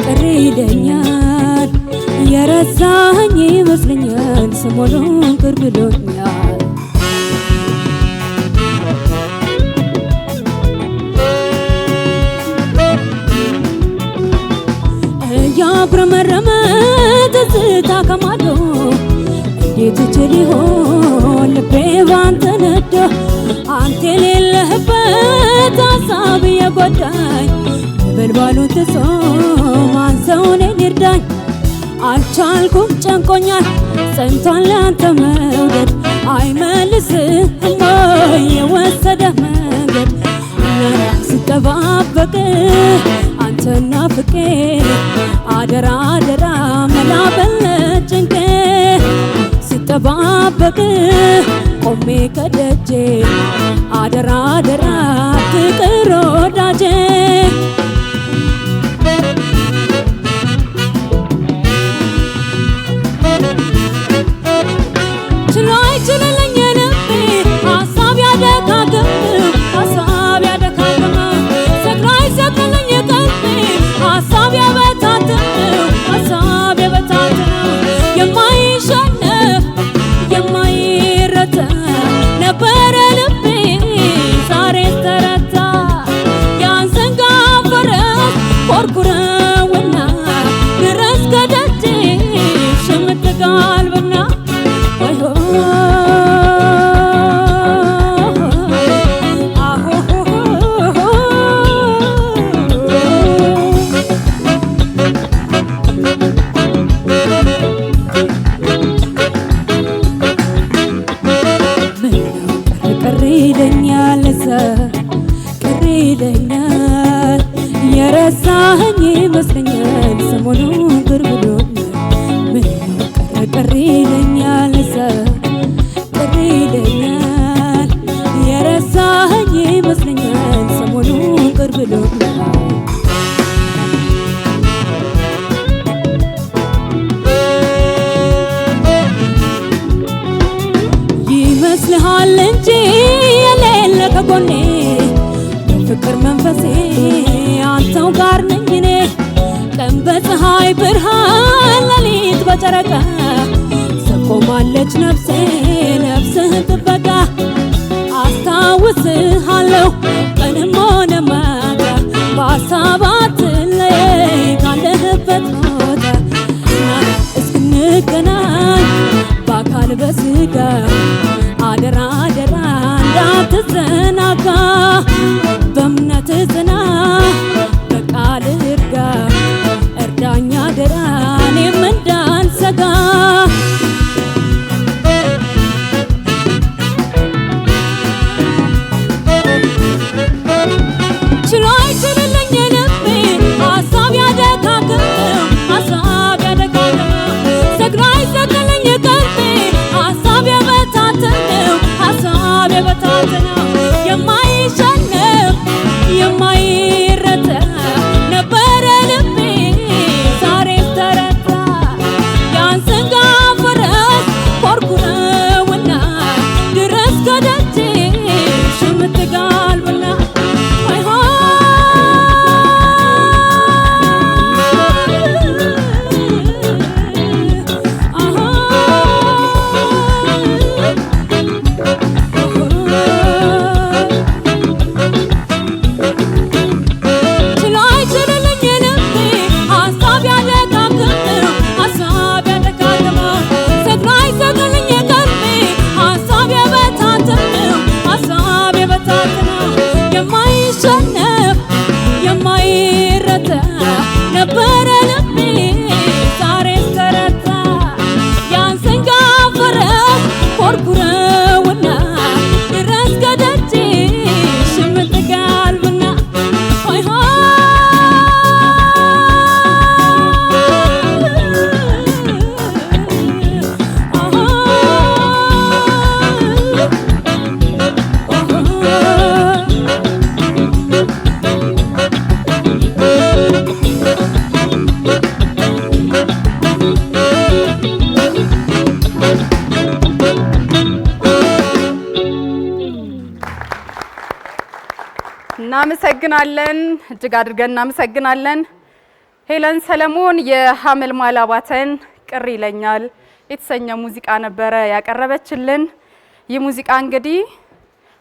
ቅር ይለኛል የረሳኝ ይመስለኛል ሰሞኑን ቅር ብሎኛል ያብረመረመ ትዝታ ከማዶ እንዴት እችል ይሆን ልቤ ባንተ ነዶ አንተ የሌለህበት ሀሳብ የጎዳኝ በልባሉን ትቶ ማን ሰው እኔን ይርዳኝ አልቻልኩም ጨንቆኛል ጸንቷል ላንተ መውደድ አይመልስህም የወሰደህ መንገድ ስጠባበቅ አንተና ፍቄ አደራ አደራ መላ በለች ጭንቄ ስጠባበቅ ቆሜ ከደጄ አደራ አደራ ፍቅር ወዳጄ ችሎ አይችልልኝ ልቤ ሀሳብ ያደካክም ሰክሮ አይሰጥልኝ ቀልቤ ሀሳብ የበታተነው የማይሸነፍ የማይረታ ነበረ ልቤ ዛሬ ተረታ ያንሰንጋፈረ ኮርኩረውና ድረስ ከደጄ ሽምጥ ጋልብና ቅር ይለኛል የረሳኸኝ ይመስለኛል ሰሞኑን ቅር ብሎኛል ቅር ይለኛል ቅር ይለኛል የረሳኸኝ ይመስለኛል ሰሞኑን ቅር ብሎኛል ይመስልሃል እንጂ የሌለ ከጎኔ በፍቅር መንፈሴ አንተው ጋር ነኝ እኔ ቀን በፀሐይ ብርሃን ሌሊት በጨረቃ ሰቆማለች ነፍሴ ነፍስህን ጥበቃ አስታውስሃለሁ ቀንም ሆነ ማታ በሀሳብ አትለየኝ ካለህበት ቦታ እስክንገናኝ በአካል በስጋ አደራ አደራ እንዳትዘናጋ በእምነት ጽና በቃልህ እርጋ እርዳኝ አደራ እኔም እንዳልሰጋ ችሎ አይችልልኝ ልቤ ሀሳብ ያደካክም ሰክሮ አይሰጥልኝ ቀልቤ ሀሳብ የበታተነው የማይሸነፍ የማይረታ ነበረ ልቤ ዛሬ ተረታ ያንሰንጋፈረ ኮርኩረውና ድረስ ከደጄ ሽምጥ ጋልብና ነበረ ልቤ ዛሬ ተረታ ያንሰንጋፈረ ኮርኩረውና ድረስ ከደጄ ሽምጥ ጋልብና እናመሰግናለን እጅግ አድርገን እናመሰግናለን ሄለን ሰለሞን የሐመልማል አባተን ቅር ይለኛል የተሰኘ ሙዚቃ ነበረ ያቀረበችልን። ይህ ሙዚቃ እንግዲህ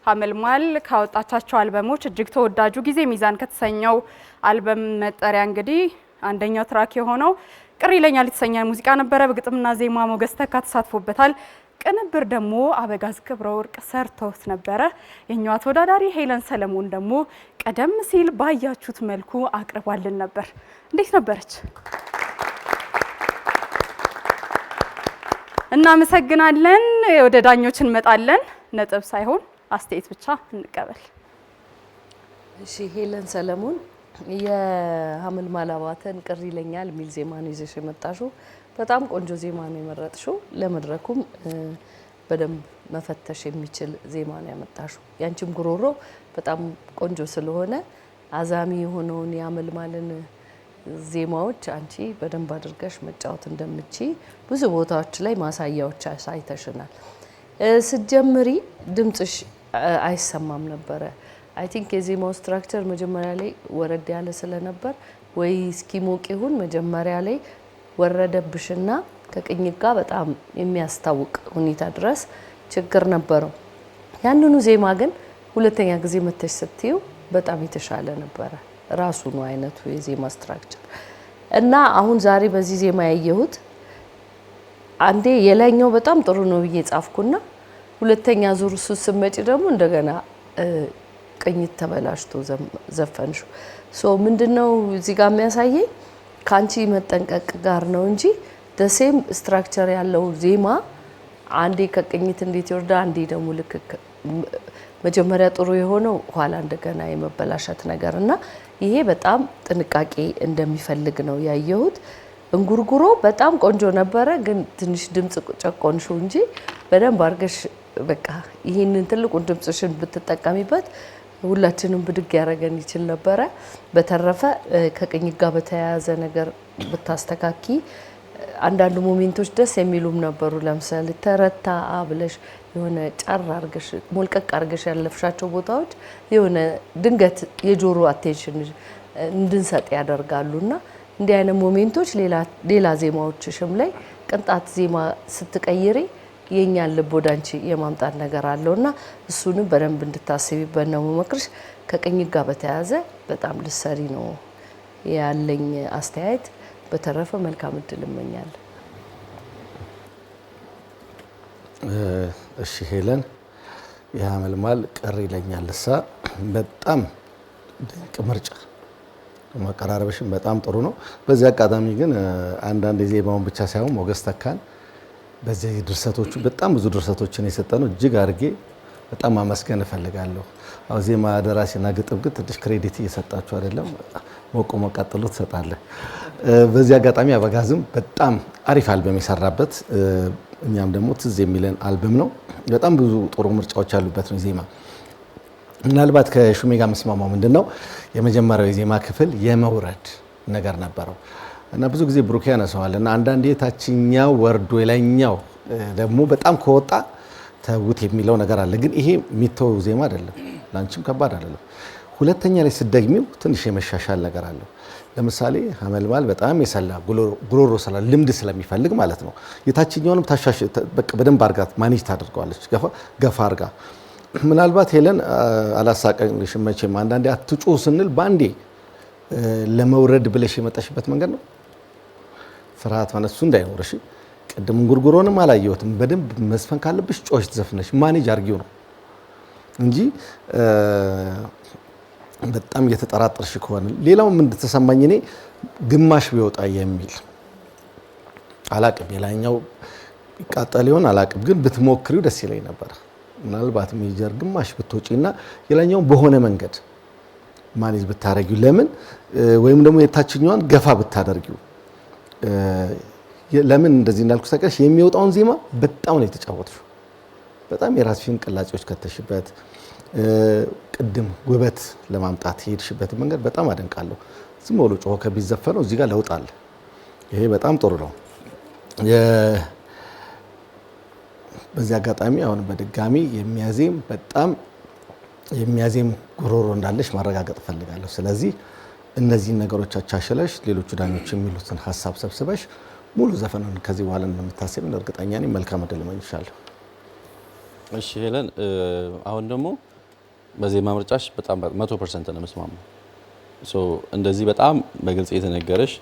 ሐመልማል ካወጣቻቸው አልበሞች እጅግ ተወዳጁ ጊዜ ሚዛን ከተሰኘው አልበም መጠሪያ እንግዲህ አንደኛው ትራክ የሆነው ቅር ይለኛል የተሰኘ ሙዚቃ ነበረ። በግጥምና ዜማ ሞገስ ተካ ተሳትፎበታል። ቅንብር ደግሞ አበጋዝ ክብረ ወርቅ ሰርቶት ነበረ። የኛዋ ተወዳዳሪ ሄለን ሰለሞን ደግሞ ቀደም ሲል ባያችሁት መልኩ አቅርባልን ነበር። እንዴት ነበረች? እናመሰግናለን። ወደ ዳኞች እንመጣለን። ነጥብ ሳይሆን አስተያየት ብቻ እንቀበል። እሺ ሄለን ሰለሞን የሐመልማል አባተን ቅር ይለኛል የሚል ዜማ ነው ይዘሽ የመጣሽው። በጣም ቆንጆ ዜማ ነው የመረጥሽው። ለመድረኩም በደንብ መፈተሽ የሚችል ዜማ ነው ያመጣሽው። ያንቺም ጉሮሮ በጣም ቆንጆ ስለሆነ አዛሚ የሆነውን የሐመልማልን ዜማዎች አንቺ በደንብ አድርገሽ መጫወት እንደምትችይ ብዙ ቦታዎች ላይ ማሳያዎች አሳይተሽናል። ስትጀምሪ ድምጽሽ አይሰማም ነበረ። አይ ቲንክ የዜማው ስትራክቸር መጀመሪያ ላይ ወረድ ያለ ስለነበር ወይ እስኪሞቅ ይሁን መጀመሪያ ላይ ወረደብሽና ከቅኝት ጋር በጣም የሚያስታውቅ ሁኔታ ድረስ ችግር ነበረው። ያንኑ ዜማ ግን ሁለተኛ ጊዜ መተሽ ስትዩ በጣም የተሻለ ነበረ ራሱ ነው አይነቱ የዜማ ስትራክቸር እና አሁን ዛሬ በዚህ ዜማ ያየሁት አንዴ የላይኛው በጣም ጥሩ ነው ብዬ ጻፍኩና ሁለተኛ ዙር ስትመጪ ደግሞ እንደገና ቅኝት ተበላሽቶ ዘፈንሹ። ሶ ምንድነው እዚህ ጋር የሚያሳየኝ ካንቺ መጠንቀቅ ጋር ነው እንጂ ደሴም ስትራክቸር ያለው ዜማ አንዴ ከቅኝት እንዴት ይወርዳ አንዴ ደግሞ ልክ መጀመሪያ ጥሩ የሆነው ኋላ እንደገና የመበላሸት ነገርና ይሄ በጣም ጥንቃቄ እንደሚፈልግ ነው ያየሁት። እንጉርጉሮ በጣም ቆንጆ ነበረ፣ ግን ትንሽ ድምጽ ጨቆንሽው እንጂ በደንብ አድርገሽ በቃ ይሄንን ትልቁን ድምጽሽን ብትጠቀሚበት ሁላችንም ብድግ ያረገን ይችል ነበረ። በተረፈ ከቅኝት ጋር በተያያዘ ነገር ብታስተካኪ አንዳንድ ሞሜንቶች ደስ የሚሉም ነበሩ። ለምሳሌ ተረታ ብለሽ የሆነ ጫር አርገሽ ሞልቀቅ አርገሽ ያለፍሻቸው ቦታዎች የሆነ ድንገት የጆሮ አቴንሽን እንድንሰጥ ያደርጋሉና እንዲህ አይነት ሞሜንቶች ሌላ ዜማዎችሽም ላይ ቅንጣት ዜማ ስትቀይሪ የኛን ልብ ወዳንቺ የማምጣት ነገር አለውና እሱንም በደንብ እንድታስቢበት ነው መመክርሽ። ከቅኝት ጋር በተያያዘ በጣም ልትሰሪ ነው ያለኝ አስተያየት። በተረፈ መልካም እድል እመኛለሁ። እሺ ሄለን የሐመልማል ቅር ይለኛል በጣም ድንቅ ምርጫ፣ መቀራረብሽን በጣም ጥሩ ነው። በዚህ አጋጣሚ ግን አንዳንድ የዜማውን ብቻ ሳይሆን ሞገስ ተካን በዚህ ድርሰቶቹ በጣም ብዙ ድርሰቶችን የሰጠነው እጅግ አድርጌ በጣም ማመስገን እፈልጋለሁ። አው ዜማ ደራሲና ግጥም ግን ትንሽ ክሬዲት እየሰጣችሁ አይደለም፣ ሞቆ መቀጠሉ ትሰጣለህ። በዚህ አጋጣሚ አበጋዝም በጣም አሪፍ አልበም የሰራበት እኛም ደግሞ ትዝ የሚለን አልበም ነው። በጣም ብዙ ጥሩ ምርጫዎች ያሉበት ነው ዜማ። ምናልባት ከሹሜ ጋር መስማማው ምንድነው የመጀመሪያው የዜማ ክፍል የመውረድ ነገር ነበረው እና ብዙ ጊዜ ብሩክ ያነሳዋል እና አንዳንዴ ታችኛው ወርዶ የላይኛው ደግሞ በጣም ከወጣ ተውት የሚለው ነገር አለ። ግን ይሄ የሚተው ዜማ አይደለም፣ ላንቺም ከባድ አይደለም። ሁለተኛ ላይ ስደግሚው ትንሽ የመሻሻል ነገር አለው። ለምሳሌ ሐመልማል በጣም የሰላ ጉሮሮ ስላ ልምድ ስለሚፈልግ ማለት ነው የታችኛውንም ታሻሽ በቃ በደንብ አርጋት ማኔጅ ታደርገዋለች ገፋ አርጋ። ምናልባት ሄለን አላሳቀኝሽም መቼም አንዳንዴ አትጩ ስንል ባንዴ ለመውረድ ብለሽ የመጣሽበት መንገድ ነው። ፍርሃት ማለት እሱ እንዳይኖርሽ። ቅድም ጉርጉሮንም አላየሁትም። በደንብ መስፈን ካለብሽ ጮሽ ትዘፍነሽ ማኔጅ አርጊው ነው እንጂ በጣም እየተጠራጠርሽ ከሆነ ሌላው ምን ተሰማኝ እኔ ግማሽ ቢወጣ የሚል አላቅም። የላኛው ይቃጠል ይሆን አላቅም፣ ግን ብትሞክሪው ደስ ይለኝ ነበር። ምናልባት ሜጀር ግማሽ ብትወጪና የላኛው በሆነ መንገድ ማኔጅ ብታረጊው ለምን ወይም ደግሞ የታችኛዋን ገፋ ብታደርጊው ለምን እንደዚህ እንዳልኩ ሰቀሽ የሚወጣውን ዜማ በጣም ነው የተጫወተው። በጣም የራስሽን ቅላጼዎች ከተሽበት ቅድም ውበት ለማምጣት ሄድሽበት መንገድ በጣም አደንቃለሁ። ዝም ብሎ ጮሆ ከቢዘፈነው እዚህ ጋር ለውጥ አለ። ይሄ በጣም ጥሩ ነው። በዚህ አጋጣሚ አሁን በድጋሚ የሚያዜም ጉሮሮ እንዳለሽ ማረጋገጥ ፈልጋለሁ። ስለዚህ እነዚህ ነገሮች አቻችለሽ ሌሎቹ ዳኞች የሚሉትን ሐሳብ ሰብስበሽ ሙሉ ዘፈኑን ከዚህ በኋላ እንደምታስብ እርግጠኛ ነኝ። መልካም እድል እመኝሻለሁ። እሺ ሄለን፣ አሁን ደግሞ በዜማ ምርጫሽ በጣም 100% ነው የምስማማው። እንደዚህ በጣም በግልጽ የተነገረሽ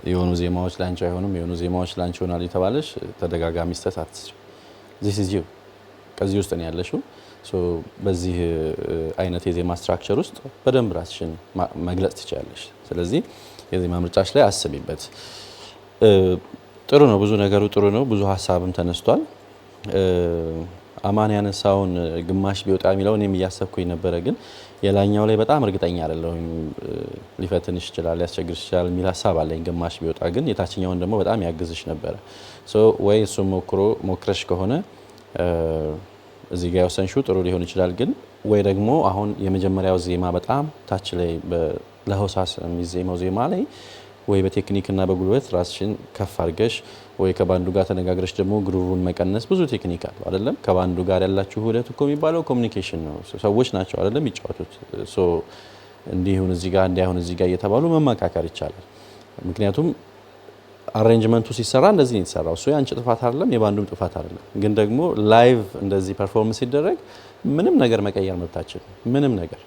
የሆኑ ዜማዎች ላንቺ አይሆኑም፣ የሆኑ ዜማዎች ላንቺ ይሆናል የተባለሽ ተደጋጋሚ ስህተት አትስሪ። this is you ከዚህ ውስጥ ነው ያለሽው። በዚህ አይነት የዜማ ስትራክቸር ውስጥ በደንብ ራስሽን መግለጽ ትችላለሽ። ስለዚህ የዜማ ምርጫሽ ላይ አስቢበት። ጥሩ ነው፣ ብዙ ነገሩ ጥሩ ነው። ብዙ ሀሳብም ተነስቷል። አማን ያነሳውን ግማሽ ቢወጣ የሚለው እኔም እያሰብኩኝ ነበረ፣ ግን የላኛው ላይ በጣም እርግጠኛ አይደለሁም። ሊፈትንሽ ይችላል፣ ሊያስቸግርሽ ይችላል የሚል ሀሳብ አለኝ። ግማሽ ቢወጣ ግን የታችኛውን ደግሞ በጣም ያግዝሽ ነበረ። ወይ እሱ ሞክረሽ ከሆነ እዚህ ጋር የወሰንሽው ጥሩ ሊሆን ይችላል። ግን ወይ ደግሞ አሁን የመጀመሪያው ዜማ በጣም ታች ላይ ለሆሳስ የሚዜማው ዜማ ላይ ወይ በቴክኒክና በጉልበት ራስሽን ከፍ አድርገሽ ወይ ከባንዱ ጋር ተነጋግረሽ ደግሞ ግሩቡን መቀነስ ብዙ ቴክኒክ አለው አይደለም። ከባንዱ ጋር ያላችሁ ሁለት እኮ የሚባለው ኮሚኒኬሽን ነው። ሰዎች ናቸው አይደለም የሚጫወቱት። እንዲሁን እዚህ ጋር እንዳይሆን እዚህ ጋር እየተባሉ መመካከር ይቻላል። ምክንያቱም አሬንጅመንቱ ሲሰራ እንደዚህ ነው የተሰራው። እሱ ያንቺ ጥፋት አይደለም፣ የባንዱም ጥፋት አይደለም። ግን ደግሞ ላይቭ እንደዚህ ፐርፎርማንስ ሲደረግ ምንም ነገር መቀየር መብታችን፣ ምንም ነገር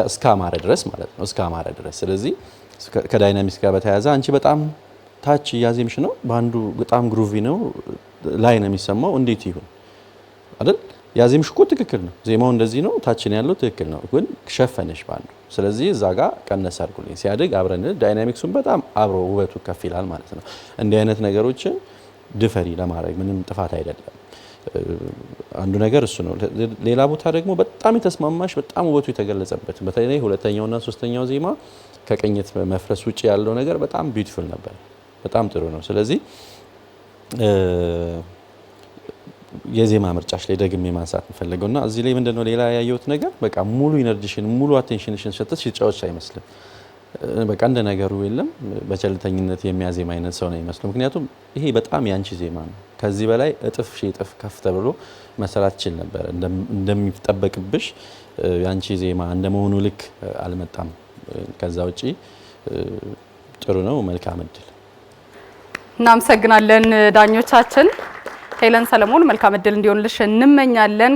እስከ አማረ ድረስ ማለት ነው፣ እስከ አማረ ድረስ። ስለዚህ ከዳይናሚክስ ጋር በተያያዘ አንቺ በጣም ታች እያዜምሽ ነው፣ ባንዱ በጣም ግሩቪ ነው፣ ላይ ነው የሚሰማው። እንዴት ይሁን አይደል? ያዜምሽ እኮ ትክክል ነው፣ ዜማው እንደዚህ ነው፣ ታች ነው ያለው ትክክል ነው፣ ግን ሸፈነሽ ባንዱ። ስለዚህ እዛ ጋር ቀነስ አድርጉልኝ። ሲያድግ አብረን ዳይናሚክሱን በጣም አብሮ ውበቱ ከፍ ይላል ማለት ነው። እንዲህ አይነት ነገሮችን ድፈሪ ለማድረግ ምንም ጥፋት አይደለም። አንዱ ነገር እሱ ነው። ሌላ ቦታ ደግሞ በጣም የተስማማሽ በጣም ውበቱ የተገለጸበት በተለይ ሁለተኛውና ሶስተኛው ዜማ ከቅኝት መፍረስ ውጪ ያለው ነገር በጣም ቢዩቲፉል ነበር፣ በጣም ጥሩ ነው። ስለዚህ የዜማ ምርጫሽ ላይ ደግሜ ማንሳት እንፈልገውና እዚህ ላይ ምንድነው ሌላ ያየሁት ነገር በቃ ሙሉ ኢነርጂሽን ሙሉ አቴንሽንሽን ሰጥተሽ ሲጫወትሽ አይመስልም። በቃ እንደ ነገሩ የለም በቸልተኝነት የሚያዜም አይነት ሰው ነው የሚመስለው። ምክንያቱም ይሄ በጣም ያንቺ ዜማ ነው። ከዚህ በላይ እጥፍ ሺህ እጥፍ ከፍ ተብሎ መሰራት ይችል ነበር። እንደሚጠበቅብሽ ያንቺ ዜማ እንደመሆኑ ልክ አልመጣም። ከዛ ውጪ ጥሩ ነው። መልካም እድል። እናመሰግናለን ዳኞቻችን። ሄለን ሰለሞን መልካም እድል እንዲሆንልሽ እንመኛለን።